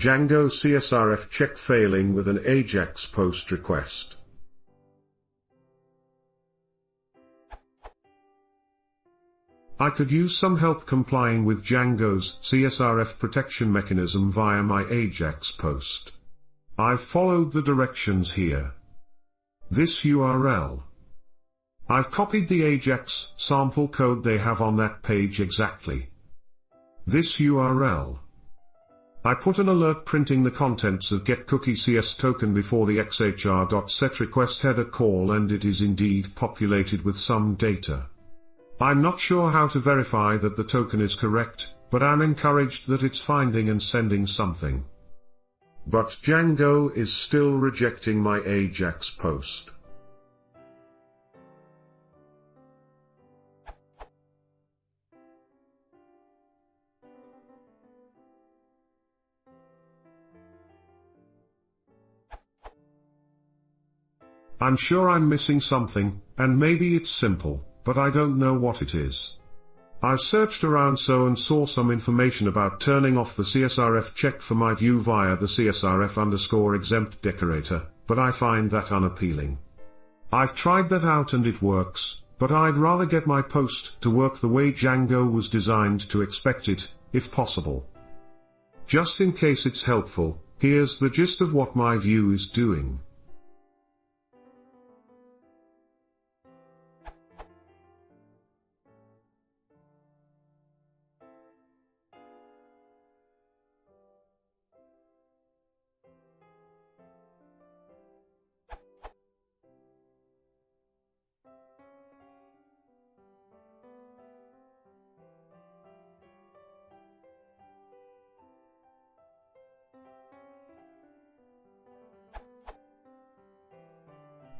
Django CSRF check failing with an Ajax POST request. I could use some help complying with Django's CSRF protection mechanism via my Ajax POST. I've followed the directions here. This URL. I've copied the Ajax sample code they have on that page exactly. This URL. I put an alert printing the contents of getCookieCS token before the xhr.set request header call, and it is indeed populated with some data. I'm not sure how to verify that the token is correct, but I'm encouraged that it's finding and sending something. But Django is still rejecting my Ajax post. I'm sure I'm missing something, and maybe it's simple, but I don't know what it is. I've searched around and saw some information about turning off the CSRF check for my view via the CSRF_exempt decorator, but I find that unappealing. I've tried that out and it works, but I'd rather get my post to work the way Django was designed to expect it, if possible. Just in case it's helpful, here's the gist of what my view is doing.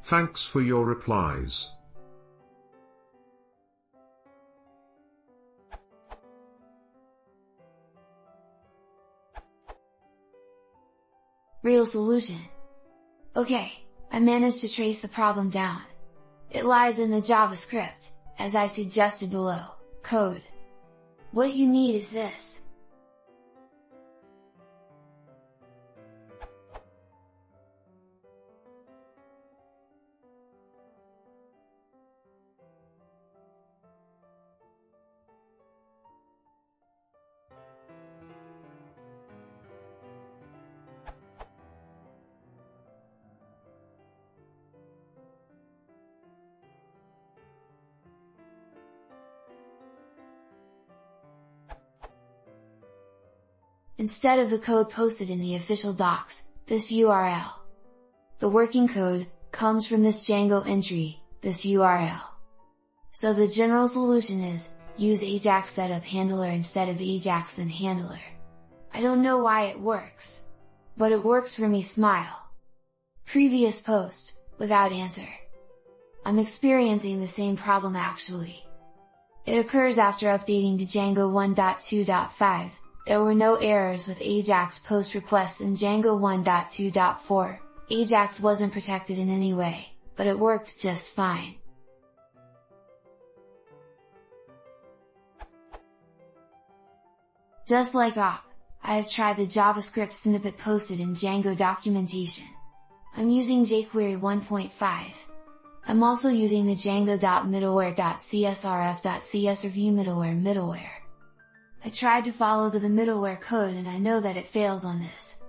Thanks for your replies. Real solution. Okay, I managed to trace the problem down. It lies in the JavaScript, as I suggested below, code. What you need is this. Instead of the code posted in the official docs, this URL. The working code comes from this Django entry, this URL. So the general solution is, use Ajax setup handler instead of Ajax and handler. I don't know why it works. But it works for me. Smile. Previous post, without answer. I'm experiencing the same problem actually. It occurs after updating to Django 1.2.5. There were no errors with Ajax post requests in Django 1.2.4, Ajax wasn't protected in any way, but it worked just fine. Just like op, I have tried the JavaScript snippet posted in Django documentation. I'm using jQuery 1.5. I'm also using the Django.middleware.csrf.csrview middleware. I tried to follow the middleware code and I know that it fails on this.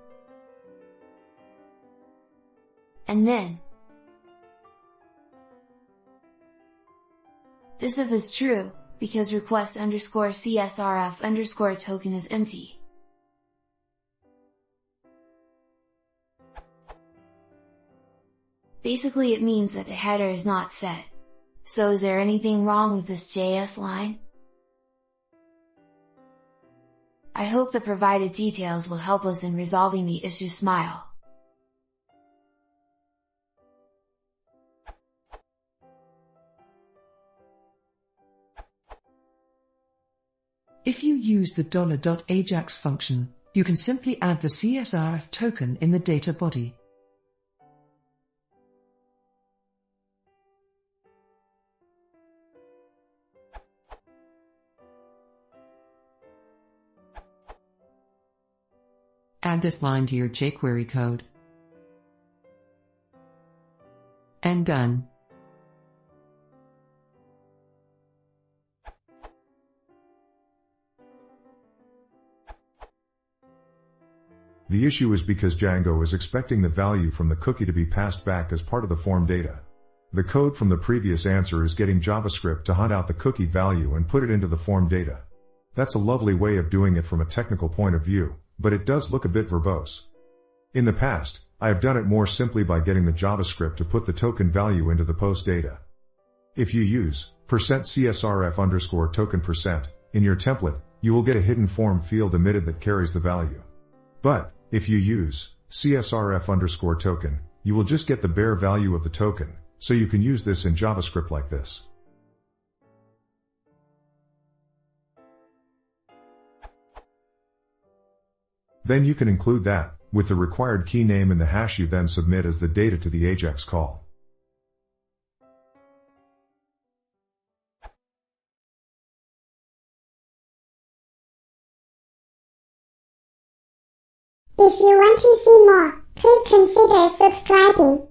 And then, this if is true, because request_CSRF_token is empty. Basically it means that the header is not set. So is there anything wrong with this JS line? I hope the provided details will help us in resolving the issue. Smile. If you use the $.ajax function, you can simply add the CSRF token in the data body. Add this line to your jQuery code. And done. The issue is because Django is expecting the value from the cookie to be passed back as part of the form data. The code from the previous answer is getting JavaScript to hunt out the cookie value and put it into the form data. That's a lovely way of doing it from a technical point of view, but it does look a bit verbose. In the past, I have done it more simply by getting the JavaScript to put the token value into the post data. If you use %CSRF_token% in your template, you will get a hidden form field emitted that carries the value. But, if you use CSRF_token, you will just get the bare value of the token, so you can use this in JavaScript like this. Then you can include that, with the required key name in the hash you then submit as the data to the Ajax call. If you want to see more, please consider subscribing.